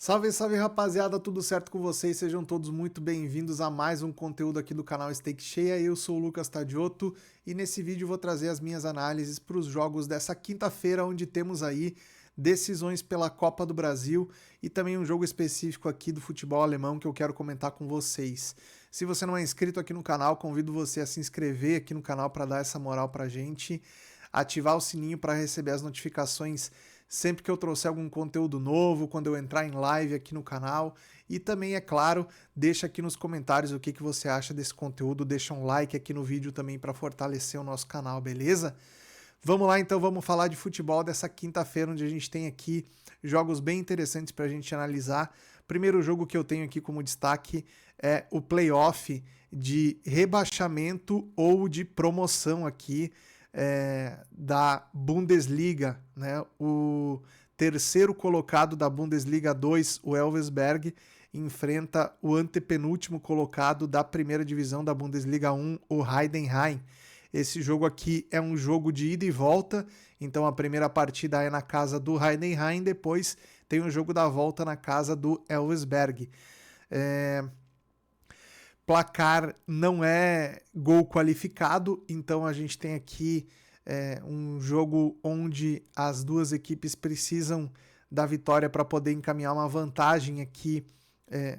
Salve, salve rapaziada, tudo certo com vocês? Sejam todos muito bem-vindos a mais um conteúdo aqui do canal Stake Cheia. Eu sou o Lucas Tadiotto e nesse vídeo vou trazer as minhas análises para os jogos dessa quinta-feira, onde temos aí decisões pela Copa do Brasil e também um jogo específico aqui do futebol alemão que eu quero comentar com vocês. Se você não é inscrito aqui no canal, convido você a se inscrever aqui no canal para dar essa moral pra gente, ativar o sininho para receber as notificações sempre que eu trouxer algum conteúdo novo, quando eu entrar em live aqui no canal. E também, é claro, deixa aqui nos comentários o que você acha desse conteúdo, deixa um like aqui no vídeo também para fortalecer o nosso canal, beleza? Vamos lá então, vamos falar de futebol dessa quinta-feira, onde a gente tem aqui jogos bem interessantes para a gente analisar. Primeiro jogo que eu tenho aqui como destaque é o playoff de rebaixamento ou de promoção aqui da Bundesliga, né? O terceiro colocado da Bundesliga 2, o Elversberg, enfrenta o antepenúltimo colocado da primeira divisão da Bundesliga 1, o Heidenheim. Esse jogo aqui é um jogo de ida e volta, então a primeira partida é na casa do Heidenheim, depois tem o jogo da volta na casa do Elversberg. Placar não é gol qualificado, então a gente tem aqui um jogo onde as duas equipes precisam da vitória para poder encaminhar uma vantagem aqui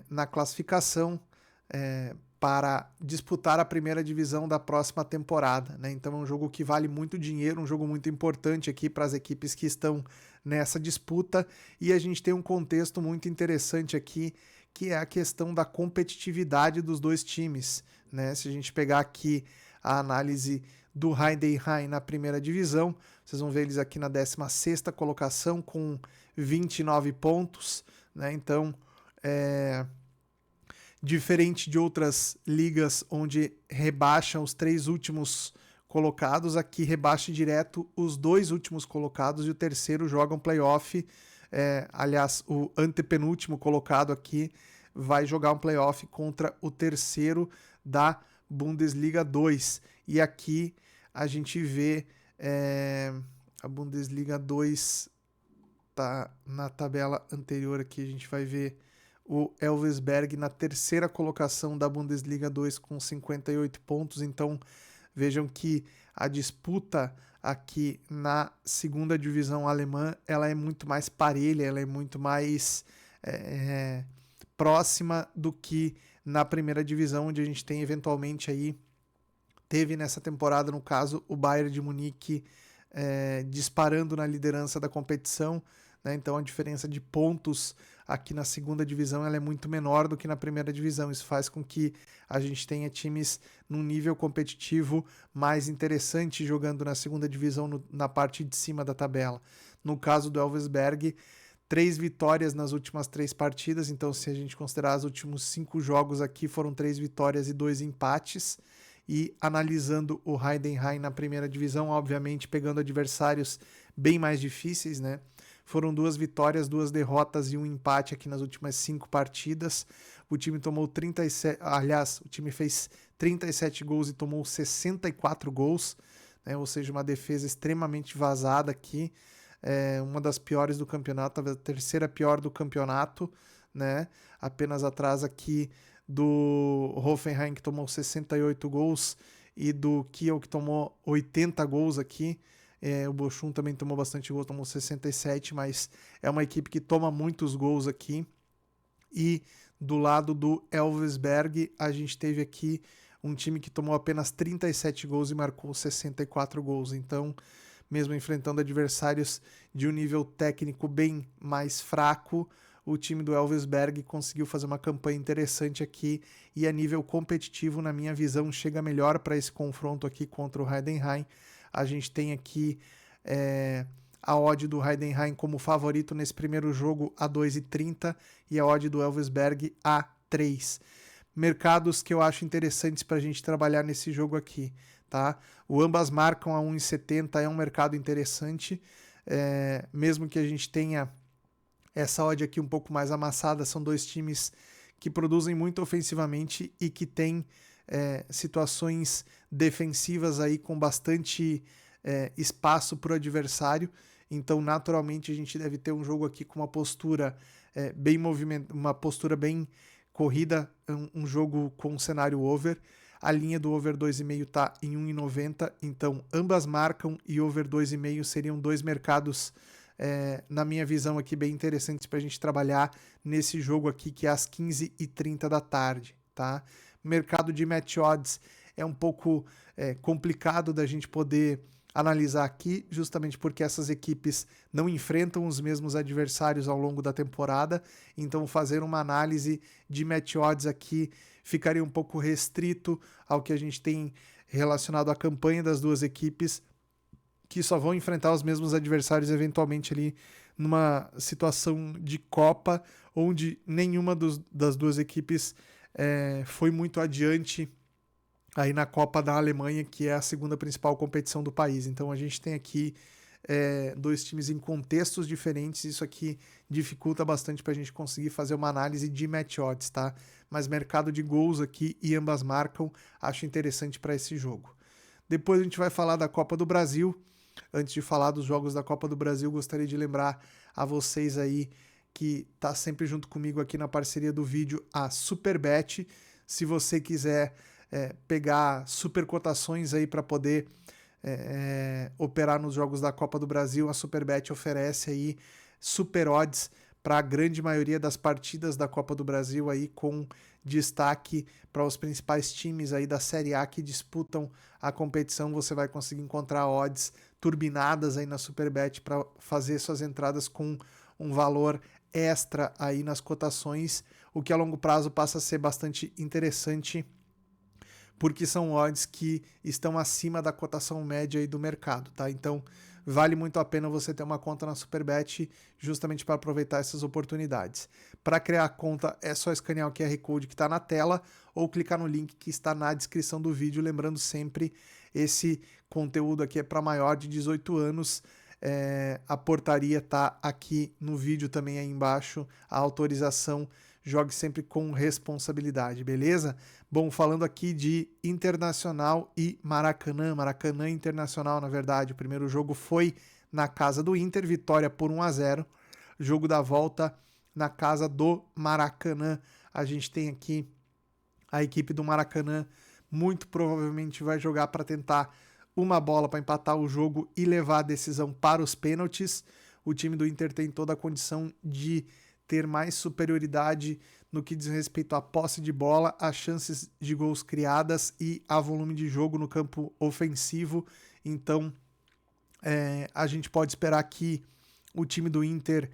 na classificação para disputar a primeira divisão da próxima temporada, né? Então é um jogo que vale muito dinheiro, um jogo muito importante aqui para as equipes que estão nessa disputa, e a gente tem um contexto muito interessante aqui, que é a questão da competitividade dos dois times, né? Se a gente pegar aqui a análise do Heidenheim na primeira divisão, vocês vão ver eles aqui na 16ª colocação com 29 pontos, né? Então, diferente de outras ligas onde rebaixam os 3 últimos colocados, aqui rebaixa direto os 2 últimos colocados e o terceiro joga um playoff. Aliás, o antepenúltimo colocado aqui vai jogar um playoff contra o terceiro da Bundesliga 2. E aqui a gente vê a Bundesliga 2 tá na tabela anterior aqui, a gente vai ver o Elversberg na terceira colocação da Bundesliga 2 com 58 pontos. Então vejam que a disputa aqui na segunda divisão alemã ela é muito mais parelha, ela é muito mais próxima do que na primeira divisão, onde a gente tem eventualmente aí, teve nessa temporada, no caso, o Bayern de Munique disparando na liderança da competição, né? Então a diferença de pontos aqui na segunda divisão ela é muito menor do que na primeira divisão. Isso faz com que a gente tenha times num nível competitivo mais interessante jogando na segunda divisão, na parte de cima da tabela. No caso do Elversberg, 3 vitórias nas últimas 3 partidas, então se a gente considerar os últimos 5 jogos aqui, foram 3 vitórias e 2 empates. E analisando o Heidenheim na primeira divisão, obviamente pegando adversários bem mais difíceis, né? Foram 2 vitórias, 2 derrotas e um empate aqui nas últimas 5 partidas. O time tomou 37, aliás, o time fez 37 gols e tomou 64 gols, né? Ou seja, uma defesa extremamente vazada aqui. Uma das piores do campeonato, talvez a terceira pior do campeonato, né? Apenas atrás aqui do Hoffenheim, que tomou 68 gols, e do Kiel, que tomou 80 gols aqui. O Bochum também tomou bastante gol, tomou 67, mas é uma equipe que toma muitos gols aqui. E do lado do Elversberg, a gente teve aqui um time que tomou apenas 37 gols e marcou 64 gols. Então, mesmo enfrentando adversários de um nível técnico bem mais fraco, o time do Elversberg conseguiu fazer uma campanha interessante aqui, e a nível competitivo, na minha visão, chega melhor para esse confronto aqui contra o Heidenheim. A gente tem aqui a odd do Heidenheim como favorito nesse primeiro jogo a 2,30 e a odd do Elversberg a 3. Mercados que eu acho interessantes para a gente trabalhar nesse jogo aqui, tá? O ambas marcam a 1,70, é um mercado interessante, mesmo que a gente tenha essa odd aqui um pouco mais amassada. São 2 times que produzem muito ofensivamente e que têm situações defensivas aí com bastante espaço para o adversário. Então, naturalmente, a gente deve ter um jogo aqui com uma postura bem uma postura bem corrida, um jogo com um cenário over. A linha do over 2,5 está em 1,90, então ambas marcam e over 2,5 seriam dois mercados, na minha visão aqui, bem interessantes para a gente trabalhar nesse jogo aqui, que é às 15h30 da tarde, tá? Mercado de match odds é um pouco complicado da gente poder analisar aqui, justamente porque essas equipes não enfrentam os mesmos adversários ao longo da temporada, então fazer uma análise de match odds aqui ficaria um pouco restrito ao que a gente tem relacionado à campanha das duas equipes, que só vão enfrentar os mesmos adversários eventualmente ali numa situação de Copa, onde nenhuma das duas equipes foi muito adiante aí na Copa da Alemanha, que é a segunda principal competição do país. Então a gente tem aqui dois times em contextos diferentes, isso aqui dificulta bastante para a gente conseguir fazer uma análise de match odds, tá? Mas mercado de gols aqui e ambas marcam, acho interessante para esse jogo. Depois a gente vai falar da Copa do Brasil. Antes de falar dos jogos da Copa do Brasil, gostaria de lembrar a vocês aí que tá sempre junto comigo aqui na parceria do vídeo, a Superbet. Se você quiser pegar super cotações aí para poder operar nos jogos da Copa do Brasil, a Superbet oferece aí super odds para a grande maioria das partidas da Copa do Brasil, aí com destaque para os principais times aí da Série A que disputam a competição. Você vai conseguir encontrar odds turbinadas aí na Superbet para fazer suas entradas com um valor extra aí nas cotações, o que a longo prazo passa a ser bastante interessante, porque são odds que estão acima da cotação média aí do mercado, tá? Então, vale muito a pena você ter uma conta na Superbet justamente para aproveitar essas oportunidades. Para criar a conta é só escanear o QR Code que está na tela ou clicar no link que está na descrição do vídeo. Lembrando sempre, esse conteúdo aqui é para maior de 18 anos. A portaria está aqui no vídeo também aí embaixo, a autorização. Jogue sempre com responsabilidade, beleza? Bom, falando aqui de Internacional e Maracanã, Maracanã Internacional, na verdade, o primeiro jogo foi na casa do Inter, vitória por 1-0, jogo da volta na casa do Maracanã. A gente tem aqui a equipe do Maracanã, muito provavelmente vai jogar para tentar uma bola para empatar o jogo e levar a decisão para os pênaltis. O time do Inter tem toda a condição de ter mais superioridade no que diz respeito à posse de bola, às chances de gols criadas e a volume de jogo no campo ofensivo. Então, a gente pode esperar que o time do Inter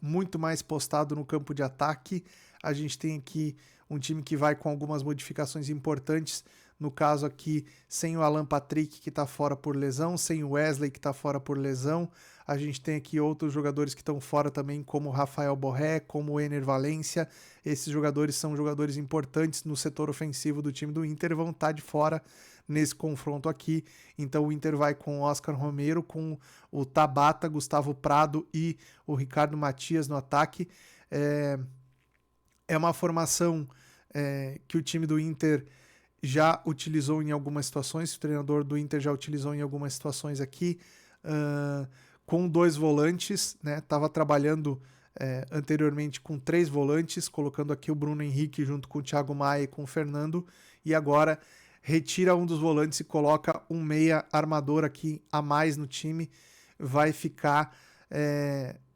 muito mais postado no campo de ataque. A gente tem aqui um time que vai com algumas modificações importantes, no caso aqui, sem o Alan Patrick, que está fora por lesão, sem o Wesley, que está fora por lesão. A gente tem aqui outros jogadores que estão fora também, como o Rafael Borré, como o Ener Valencia. Esses jogadores são jogadores importantes no setor ofensivo do time do Inter, vão estar de fora nesse confronto aqui. Então o Inter vai com o Oscar Romero, com o Tabata, Gustavo Prado e o Ricardo Matias no ataque. É uma formação que o time do Inter já utilizou em algumas situações, o treinador do Inter já utilizou em algumas situações aqui, com dois volantes, né? Tava trabalhando anteriormente com 3 volantes, colocando aqui o Bruno Henrique junto com o Thiago Maia e com o Fernando, e agora retira um dos volantes e coloca um meia armador aqui a mais no time. Vai ficar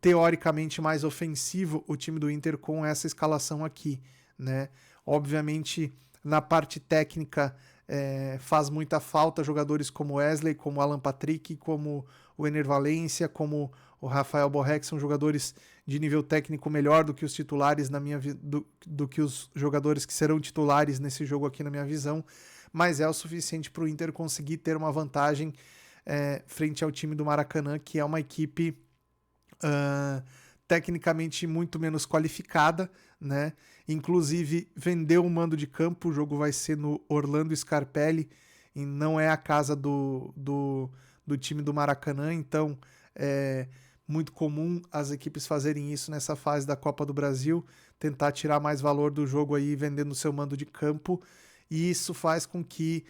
teoricamente mais ofensivo o time do Inter com essa escalação aqui, né? Obviamente, na parte técnica faz muita falta jogadores como Wesley, como Alan Patrick, como o Ener Valencia, como o Rafael Borré, que são jogadores de nível técnico melhor do que os titulares do que os jogadores que serão titulares nesse jogo aqui na minha visão, mas é o suficiente para o Inter conseguir ter uma vantagem frente ao time do Maracanã, que é uma equipe tecnicamente muito menos qualificada, né? Inclusive vendeu o mando de campo, o jogo vai ser no Orlando Scarpelli, e não é a casa do time do Maracanã, então é muito comum as equipes fazerem isso nessa fase da Copa do Brasil, tentar tirar mais valor do jogo aí vendendo seu mando de campo, e isso faz com que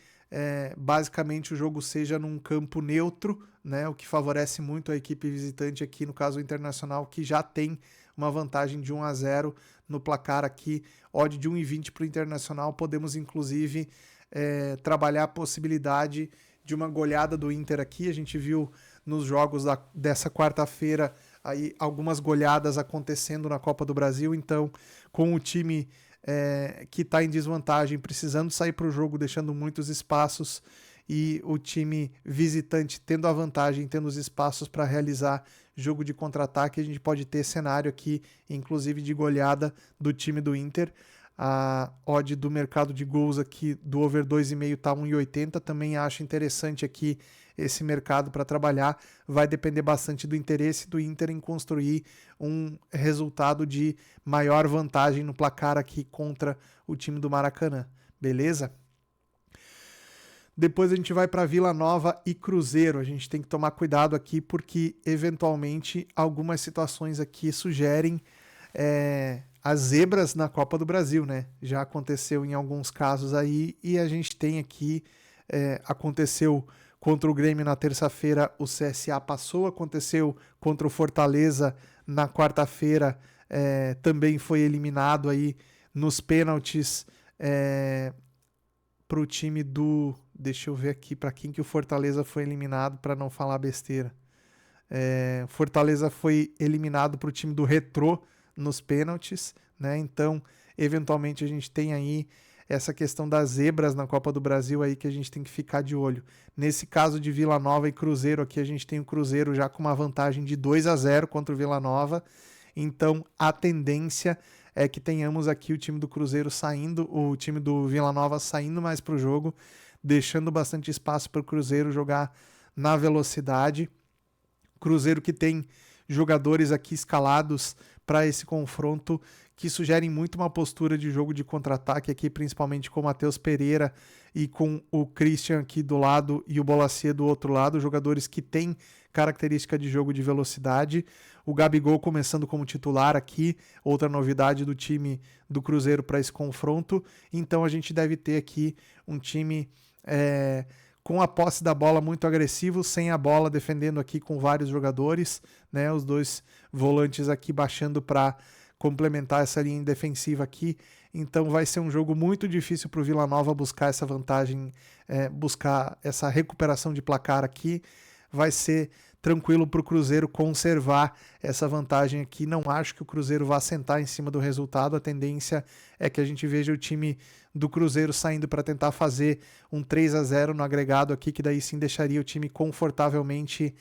basicamente o jogo seja num campo neutro, né, o que favorece muito a equipe visitante aqui, no caso o Internacional, que já tem uma vantagem de 1-0 no placar aqui, odd de 1,20 para o Internacional. Podemos inclusive trabalhar a possibilidade de uma goleada do Inter aqui. A gente viu nos jogos dessa quarta-feira aí algumas goleadas acontecendo na Copa do Brasil, então com o time que está em desvantagem, precisando sair para o jogo, deixando muitos espaços, e o time visitante tendo a vantagem, tendo os espaços para realizar jogo de contra-ataque, a gente pode ter cenário aqui, inclusive de goleada do time do Inter. A odd do mercado de gols aqui do over 2,5 está 1,80. Também acho interessante aqui esse mercado para trabalhar. Vai depender bastante do interesse do Inter em construir um resultado de maior vantagem no placar aqui contra o time do Maracanã. Beleza? Depois a gente vai para Vila Nova e Cruzeiro. A gente tem que tomar cuidado aqui porque eventualmente algumas situações aqui sugerem as zebras na Copa do Brasil, né? Já aconteceu em alguns casos aí, e a gente tem aqui, aconteceu contra o Grêmio na terça-feira, o CSA passou, aconteceu contra o Fortaleza na quarta-feira, também foi eliminado aí nos pênaltis para o time do... Deixa eu ver aqui para quem que o Fortaleza foi eliminado, para não falar besteira. Fortaleza foi eliminado para o time do Retrô nos pênaltis, né? Então, eventualmente a gente tem aí essa questão das zebras na Copa do Brasil aí que a gente tem que ficar de olho. Nesse caso de Vila Nova e Cruzeiro aqui, a gente tem o Cruzeiro já com uma vantagem de 2-0 contra o Vila Nova. Então, a tendência é que tenhamos aqui o time do Cruzeiro saindo, o time do Vila Nova saindo mais para o jogo, deixando bastante espaço para o Cruzeiro jogar na velocidade. Cruzeiro que tem jogadores aqui escalados para esse confronto que sugerem muito uma postura de jogo de contra-ataque aqui, principalmente com o Matheus Pereira e com o Christian aqui do lado e o Bolasie do outro lado, jogadores que têm característica de jogo de velocidade. O Gabigol começando como titular aqui, outra novidade do time do Cruzeiro para esse confronto. Então a gente deve ter aqui um time com a posse da bola muito agressivo, sem a bola, defendendo aqui com vários jogadores, né? Os dois volantes aqui baixando para complementar essa linha defensiva aqui. Então vai ser um jogo muito difícil para o Vila Nova buscar essa vantagem, buscar essa recuperação de placar aqui. Vai ser tranquilo para o Cruzeiro conservar essa vantagem aqui. Não acho que o Cruzeiro vá sentar em cima do resultado. A tendência é que a gente veja o time do Cruzeiro saindo para tentar fazer um 3-0 no agregado aqui, que daí sim deixaria o time confortavelmente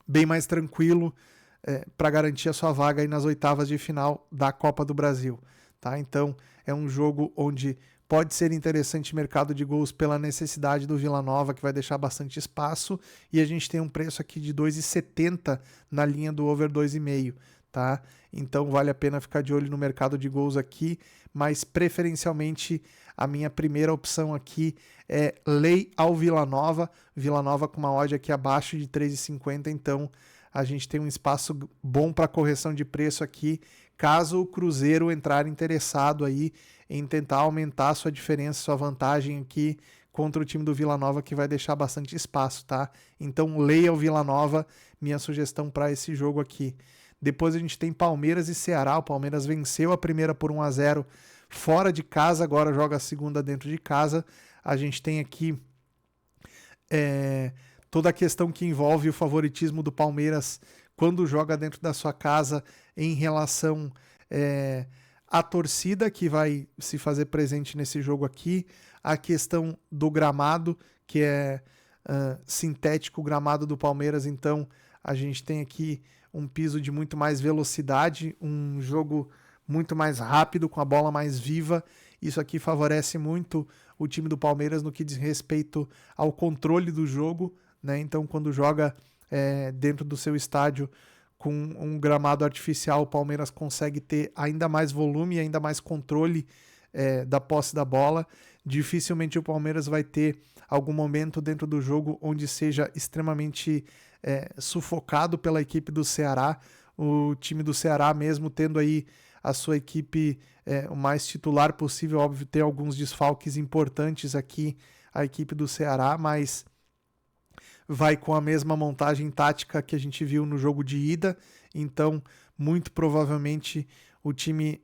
bem mais tranquilo para garantir a sua vaga aí nas oitavas de final da Copa do Brasil. Tá? Então é um jogo onde pode ser interessante mercado de gols pela necessidade do Vila Nova, que vai deixar bastante espaço, e a gente tem um preço aqui de 2,70 na linha do over 2,5, tá? Então vale a pena ficar de olho no mercado de gols aqui, mas preferencialmente a minha primeira opção aqui é lei ao Vila Nova com uma odd aqui abaixo de 3,50, então a gente tem um espaço bom para correção de preço aqui, caso o Cruzeiro entrar interessado aí em tentar aumentar a sua diferença, sua vantagem aqui contra o time do Vila Nova, que vai deixar bastante espaço, tá? Então leia o Vila Nova, minha sugestão para esse jogo aqui. Depois a gente tem Palmeiras e Ceará. O Palmeiras venceu a primeira por 1-0 fora de casa, agora joga a segunda dentro de casa. A gente tem aqui toda a questão que envolve o favoritismo do Palmeiras quando joga dentro da sua casa em relação à torcida que vai se fazer presente nesse jogo aqui, a questão do gramado, que é sintético, o gramado do Palmeiras, então a gente tem aqui um piso de muito mais velocidade, um jogo muito mais rápido, com a bola mais viva. Isso aqui favorece muito o time do Palmeiras no que diz respeito ao controle do jogo, né? Então, quando joga dentro do seu estádio com um gramado artificial, o Palmeiras consegue ter ainda mais volume e ainda mais controle da posse da bola. Dificilmente o Palmeiras vai ter algum momento dentro do jogo onde seja extremamente sufocado pela equipe do Ceará. O time do Ceará, mesmo tendo aí a sua equipe o mais titular possível, óbvio, tem alguns desfalques importantes aqui, a equipe do Ceará, mas vai com a mesma montagem tática que a gente viu no jogo de ida. Então muito provavelmente o time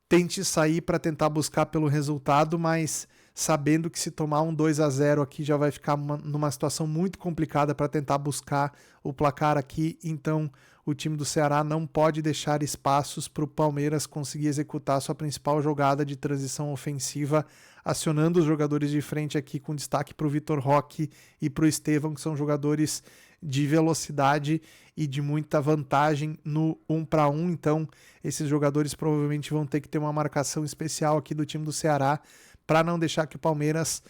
tente sair para tentar buscar pelo resultado, mas sabendo que se tomar um 2-0 aqui já vai ficar numa situação muito complicada para tentar buscar o placar aqui, então o time do Ceará não pode deixar espaços para o Palmeiras conseguir executar sua principal jogada de transição ofensiva, acionando os jogadores de frente aqui com destaque para o Vitor Roque e para o Estevão, que são jogadores de velocidade e de muita vantagem no 1 para 1, então esses jogadores provavelmente vão ter que ter uma marcação especial aqui do time do Ceará para não deixar que o Palmeiras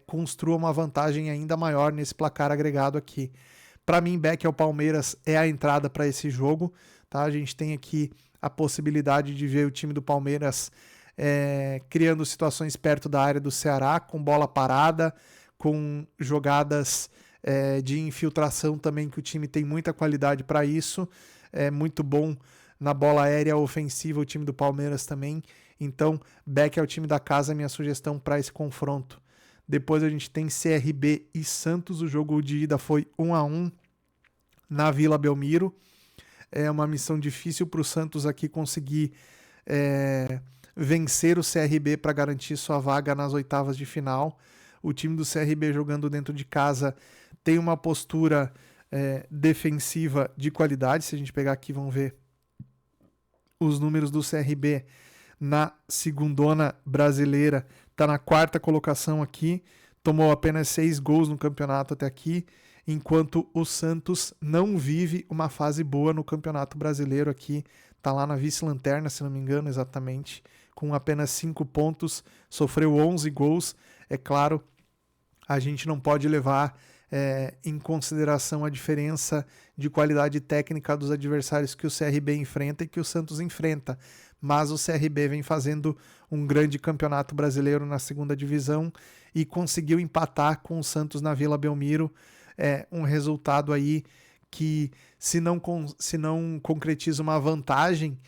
construa uma vantagem ainda maior nesse placar agregado aqui. Para mim, back ao Palmeiras é a entrada para esse jogo, tá? A gente tem aqui a possibilidade de ver o time do Palmeiras criando situações perto da área do Ceará, com bola parada, com jogadas de infiltração também, que o time tem muita qualidade para isso, é muito bom na bola aérea ofensiva o time do Palmeiras também, então back ao time da casa, minha sugestão para esse confronto. Depois a gente tem CRB e Santos, o jogo de ida foi 1-1 na Vila Belmiro, é uma missão difícil para o Santos aqui conseguir vencer o CRB para garantir sua vaga nas oitavas de final. O time do CRB jogando dentro de casa tem uma postura defensiva de qualidade. Se a gente pegar aqui, vamos ver os números do CRB na segundona brasileira. Está na 4ª colocação aqui, tomou apenas 6 gols no campeonato até aqui, enquanto o Santos não vive uma fase boa no Campeonato Brasileiro aqui. Está lá na vice-lanterna, se não me engano, exatamente, com apenas 5 pontos, sofreu 11 gols. É claro, a gente não pode levar em consideração a diferença de qualidade técnica dos adversários que o CRB enfrenta e que o Santos enfrenta, mas o CRB vem fazendo um grande campeonato brasileiro na 2ª divisão e conseguiu empatar com o Santos na Vila Belmiro, um resultado aí que, se não concretiza uma vantagem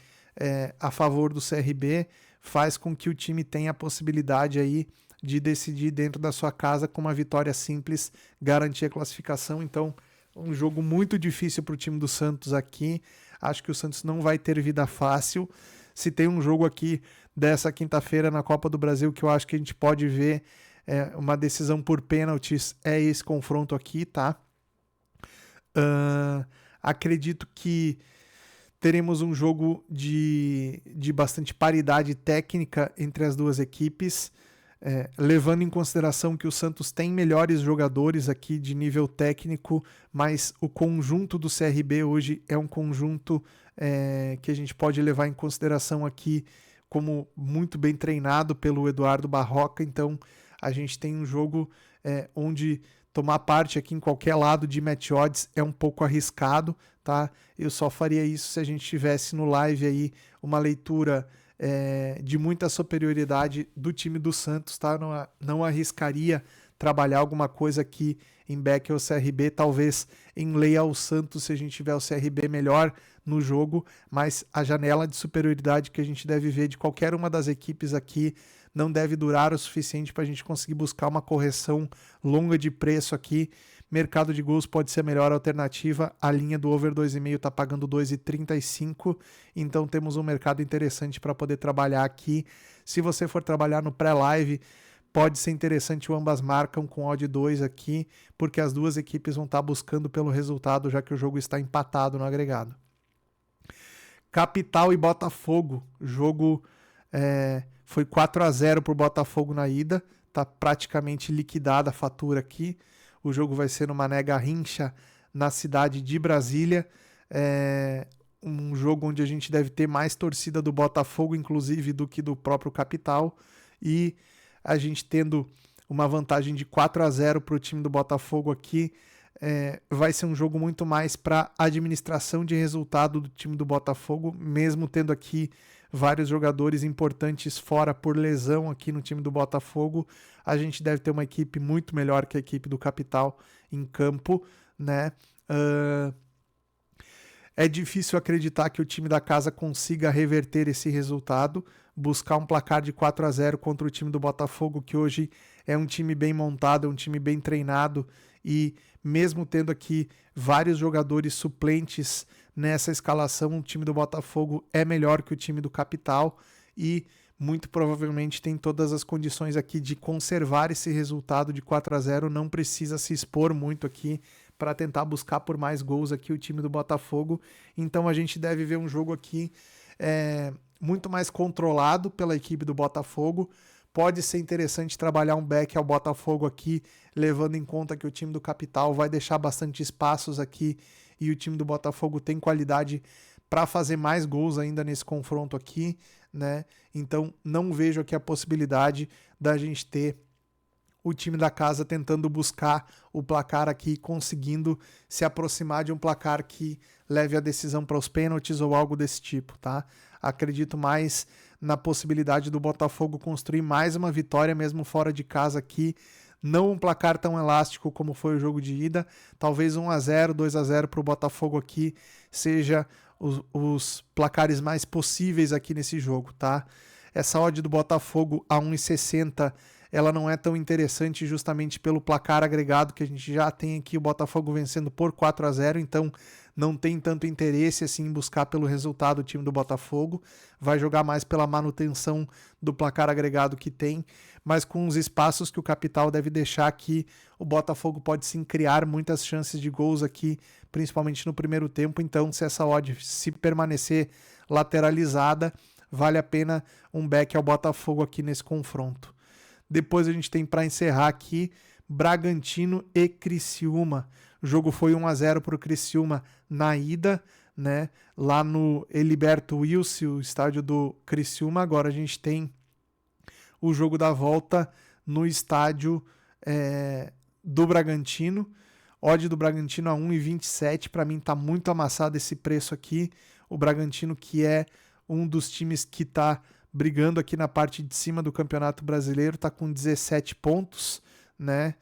a favor do CRB, faz com que o time tenha a possibilidade aí de decidir dentro da sua casa com uma vitória simples, garantir a classificação. Então, um jogo muito difícil para o time do Santos aqui. Acho que o Santos não vai ter vida fácil. Se tem um jogo aqui dessa quinta-feira na Copa do Brasil que eu acho que a gente pode ver uma decisão por pênaltis, é esse confronto aqui, tá? Acredito que teremos um jogo de bastante paridade técnica entre as duas equipes, levando em consideração que o Santos tem melhores jogadores aqui de nível técnico, mas o conjunto do CRB hoje é um conjunto que a gente pode levar em consideração aqui como muito bem treinado pelo Eduardo Barroca. Então a gente tem um jogo onde tomar parte aqui em qualquer lado de match odds é um pouco arriscado, tá? Eu só faria isso se a gente tivesse no live aí uma leitura de muita superioridade do time do Santos, tá? Não arriscaria trabalhar alguma coisa aqui em back ao CRB, talvez em lei ao Santos se a gente tiver o CRB melhor no jogo, mas a janela de superioridade que a gente deve ver de qualquer uma das equipes aqui não deve durar o suficiente para a gente conseguir buscar uma correção longa de preço aqui. Mercado de gols pode ser a melhor alternativa. A linha do over 2,5 está pagando 2,35, então temos um mercado interessante para poder trabalhar aqui. Se você for trabalhar no pré-live, pode ser interessante o ambas marcam com odd 2 aqui, porque as duas equipes vão estar buscando pelo resultado, já que o jogo está empatado no agregado. Capital e Botafogo, jogo foi 4-0 para o Botafogo na ida, está praticamente liquidada a fatura aqui. O jogo vai ser no Mané Garrincha, na cidade de Brasília. Um jogo onde a gente deve ter mais torcida do Botafogo, inclusive, do que do próprio Capital. E a gente tendo uma vantagem de 4-0 para o time do Botafogo aqui, vai ser um jogo muito mais para administração de resultado do time do Botafogo, mesmo tendo aqui vários jogadores importantes fora por lesão aqui no time do Botafogo. A gente deve ter uma equipe muito melhor que a equipe do Capital em campo, né? É difícil acreditar que o time da casa consiga reverter esse resultado, buscar um placar de 4-0 contra o time do Botafogo, que hoje é um time bem montado, é um time bem treinado, e mesmo tendo aqui vários jogadores suplentes nessa escalação o time do Botafogo é melhor que o time do Capital e muito provavelmente tem todas as condições aqui de conservar esse resultado de 4-0, não precisa se expor muito aqui para tentar buscar por mais gols aqui o time do Botafogo, então a gente deve ver um jogo aqui muito mais controlado pela equipe do Botafogo. Pode ser interessante trabalhar um back ao Botafogo aqui, levando em conta que o time do Capital vai deixar bastante espaços aqui e o time do Botafogo tem qualidade para fazer mais gols ainda nesse confronto aqui, né? Então não vejo aqui a possibilidade da gente ter o time da casa tentando buscar o placar aqui, conseguindo se aproximar de um placar que leve a decisão para os pênaltis ou algo desse tipo, tá? Acredito mais na possibilidade do Botafogo construir mais uma vitória mesmo fora de casa aqui, não um placar tão elástico como foi o jogo de ida, talvez 1-0, 2-0 para o Botafogo aqui seja os placares mais possíveis aqui nesse jogo, tá? Essa odd do Botafogo a 1,60 ela não é tão interessante justamente pelo placar agregado que a gente já tem aqui, o Botafogo vencendo por 4-0, então não tem tanto interesse assim em buscar pelo resultado o time do Botafogo, vai jogar mais pela manutenção do placar agregado que tem, mas com os espaços que o Capital deve deixar aqui, o Botafogo pode sim criar muitas chances de gols aqui, principalmente no primeiro tempo, então se essa odd se permanecer lateralizada, vale a pena um back ao Botafogo aqui nesse confronto. Depois a gente tem para encerrar aqui Bragantino e Criciúma. O jogo foi 1-0 para o Criciúma na ida, né? Lá no Heriberto Wilson, o estádio do Criciúma. Agora a gente tem o jogo da volta no estádio do Bragantino. Odd do Bragantino a 1,27. Para mim tá muito amassado esse preço aqui. O Bragantino, que é um dos times que está brigando aqui na parte de cima do Campeonato Brasileiro, está com 17 pontos, né?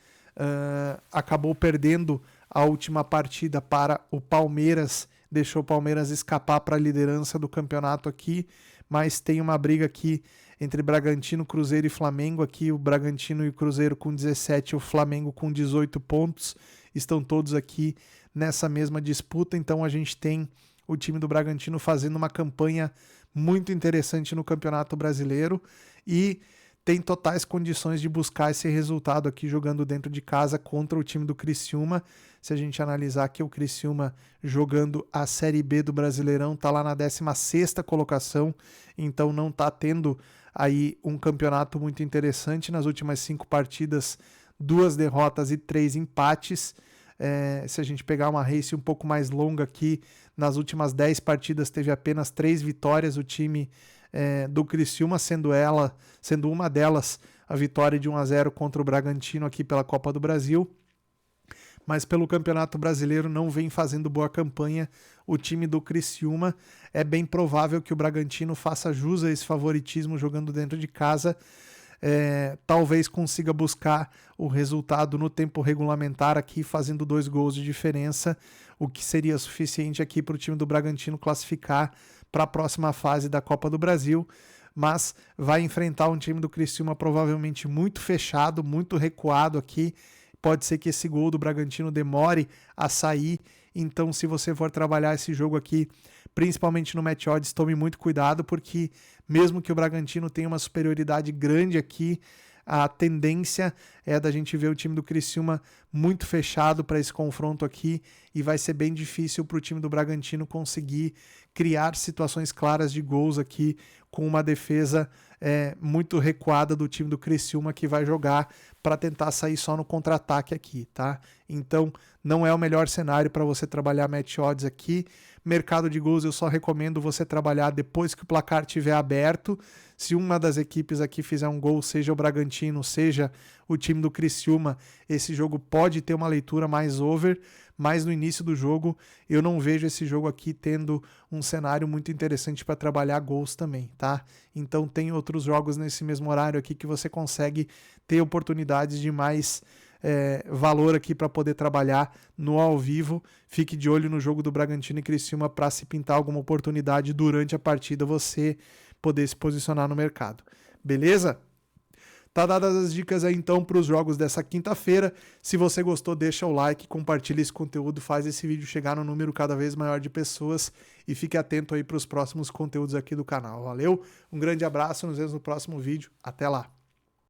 Acabou perdendo a última partida para o Palmeiras, deixou o Palmeiras escapar para a liderança do campeonato aqui, mas tem uma briga aqui entre Bragantino, Cruzeiro e Flamengo, aqui o Bragantino e o Cruzeiro com 17, o Flamengo com 18 pontos, estão todos aqui nessa mesma disputa, então a gente tem o time do Bragantino fazendo uma campanha muito interessante no Campeonato Brasileiro e tem totais condições de buscar esse resultado aqui jogando dentro de casa contra o time do Criciúma. Se a gente analisar aqui o Criciúma jogando a Série B do Brasileirão, tá lá na 16ª colocação, então não tá tendo aí um campeonato muito interessante. Nas últimas 5 partidas, 2 derrotas e 3 empates. Se a gente pegar uma race um pouco mais longa aqui, nas últimas 10 partidas teve apenas 3 vitórias o time do Criciúma, sendo uma delas a vitória de 1-0 contra o Bragantino aqui pela Copa do Brasil, mas pelo Campeonato Brasileiro não vem fazendo boa campanha o time do Criciúma. É bem provável que o Bragantino faça jus a esse favoritismo jogando dentro de casa, talvez consiga buscar o resultado no tempo regulamentar aqui, fazendo 2 gols de diferença, o que seria suficiente aqui para o time do Bragantino classificar para a próxima fase da Copa do Brasil, mas vai enfrentar um time do Criciúma provavelmente muito fechado, muito recuado aqui. Pode ser que esse gol do Bragantino demore a sair, então se você for trabalhar esse jogo aqui, principalmente no match odds, tome muito cuidado, porque mesmo que o Bragantino tenha uma superioridade grande aqui, a tendência é da gente ver o time do Criciúma muito fechado para esse confronto aqui e vai ser bem difícil para o time do Bragantino conseguir criar situações claras de gols aqui com uma defesa muito recuada do time do Criciúma, que vai jogar para tentar sair só no contra-ataque aqui, tá? Então não é o melhor cenário para você trabalhar match odds aqui. Mercado de gols eu só recomendo você trabalhar depois que o placar estiver aberto. Se uma das equipes aqui fizer um gol, seja o Bragantino, seja o time do Criciúma, esse jogo pode ter uma leitura mais over, mas no início do jogo eu não vejo esse jogo aqui tendo um cenário muito interessante para trabalhar gols também, tá? Então tem outros jogos nesse mesmo horário aqui que você consegue ter oportunidades de mais valor aqui para poder trabalhar no ao vivo. Fique de olho no jogo do Bragantino e Criciúma para se pintar alguma oportunidade durante a partida você poder se posicionar no mercado. Beleza? Tá dadas as dicas aí então para os jogos dessa quinta-feira. Se você gostou, deixa o like, compartilha esse conteúdo, faz esse vídeo chegar no número cada vez maior de pessoas e fique atento aí para os próximos conteúdos aqui do canal. Valeu, um grande abraço, nos vemos no próximo vídeo. Até lá!